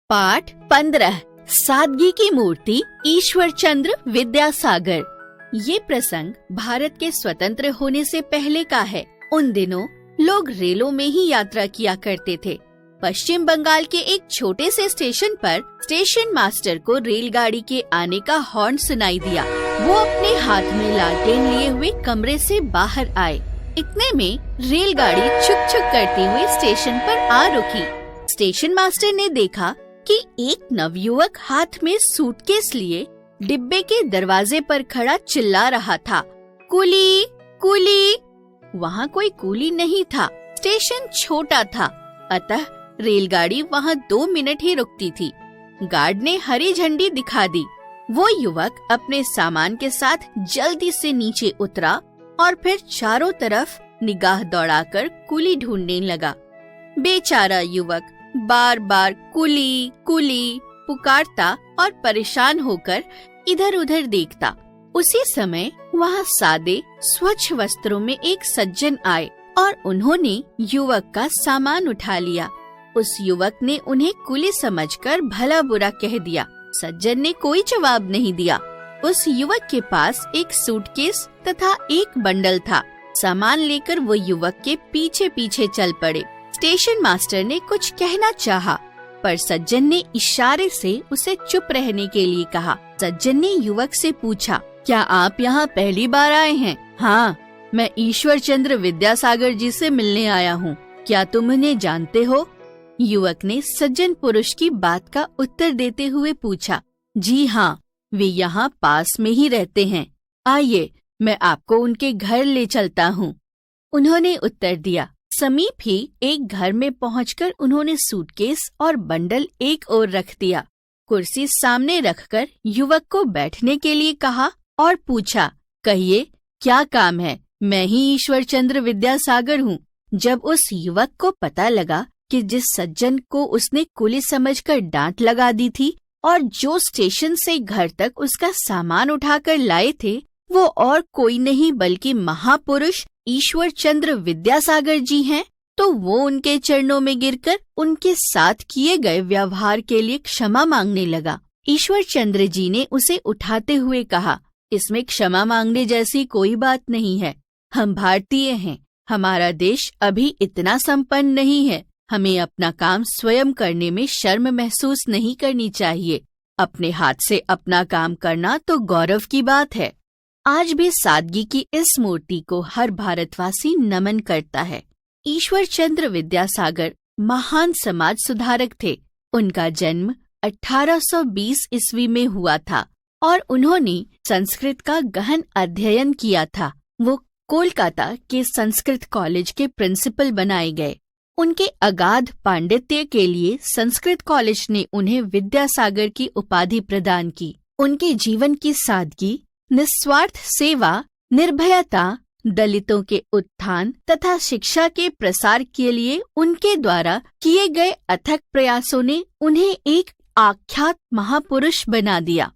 पाठ 15 सादगी की मूर्ति ईश्वर चंद्र विद्यासागर। ये प्रसंग भारत के स्वतंत्र होने से पहले का है। उन दिनों लोग रेलों में ही यात्रा किया करते थे। पश्चिम बंगाल के एक छोटे से स्टेशन पर स्टेशन मास्टर को रेलगाड़ी के आने का हॉर्न सुनाई दिया। वो अपने हाथ में लालटेन लिए हुए कमरे से बाहर आए। इतने में रेलगाड़ी छुक छुक करती हुई स्टेशन पर आ रुकी। स्टेशन मास्टर ने देखा कि एक नवयुवक हाथ में सूटकेस लिए डिब्बे के दरवाजे पर खड़ा चिल्ला रहा था, कूली कूली। वहाँ कोई कूली नहीं था। स्टेशन छोटा था, अतः रेलगाड़ी वहाँ 2 मिनट ही रुकती थी। गार्ड ने हरी झंडी दिखा दी। वो युवक अपने सामान के साथ जल्दी से नीचे उतरा और फिर चारों तरफ निगाह दौड़ाकर कूली ढूंढने लगा। बेचारा युवक बार बार कुली कुली पुकारता और परेशान होकर इधर उधर देखता। उसी समय वहाँ सादे स्वच्छ वस्त्रों में एक सज्जन आए और उन्होंने युवक का सामान उठा लिया। उस युवक ने उन्हें कुली समझकर भला बुरा कह दिया। सज्जन ने कोई जवाब नहीं दिया। उस युवक के पास एक सूटकेस तथा एक बंडल था। सामान लेकर वो युवक के पीछे पीछे चल पड़े। स्टेशन मास्टर ने कुछ कहना चाहा, पर सज्जन ने इशारे से उसे चुप रहने के लिए कहा। सज्जन ने युवक से पूछा, क्या आप यहाँ पहली बार आए हैं? हाँ, मैं ईश्वर चंद्र विद्यासागर जी से मिलने आया हूँ। क्या तुम उन्हें जानते हो? युवक ने सज्जन पुरुष की बात का उत्तर देते हुए पूछा। जी हाँ, वे यहाँ पास में ही रहते हैं। आइए, मैं आपको उनके घर ले चलता हूँ। उन्होंने उत्तर दिया। समीप ही एक घर में पहुंचकर उन्होंने सूटकेस और बंडल एक ओर रख दिया। कुर्सी सामने रखकर युवक को बैठने के लिए कहा और पूछा, कहिए क्या काम है? मैं ही ईश्वर चंद्र विद्यासागर हूँ। जब उस युवक को पता लगा कि जिस सज्जन को उसने कुली समझकर डांट लगा दी थी और जो स्टेशन से घर तक उसका सामान उठाकर लाए थे, वो और कोई नहीं बल्कि महापुरुष ईश्वर चंद्र विद्यासागर जी हैं, तो वो उनके चरणों में गिरकर उनके साथ किए गए व्यवहार के लिए क्षमा मांगने लगा। ईश्वर चंद्र जी ने उसे उठाते हुए कहा, इसमें क्षमा मांगने जैसी कोई बात नहीं है। हम भारतीय हैं। हमारा देश अभी इतना संपन्न नहीं है। हमें अपना काम स्वयं करने में शर्म महसूस नहीं करनी चाहिए। अपने हाथ से अपना काम करना तो गौरव की बात है। आज भी सादगी की इस मूर्ति को हर भारतवासी नमन करता है। ईश्वर चंद्र विद्यासागर महान समाज सुधारक थे। उनका जन्म 1820 ईस्वी में हुआ था और उन्होंने संस्कृत का गहन अध्ययन किया था। वो कोलकाता के संस्कृत कॉलेज के प्रिंसिपल बनाए गए। उनके अगाध पांडित्य के लिए संस्कृत कॉलेज ने उन्हें विद्यासागर की उपाधि प्रदान की। उनके जीवन की सादगी, निस्वार्थ सेवा, निर्भयता, दलितों के उत्थान तथा शिक्षा के प्रसार के लिए उनके द्वारा किए गए अथक प्रयासों ने उन्हें एक आख्यात महापुरुष बना दिया।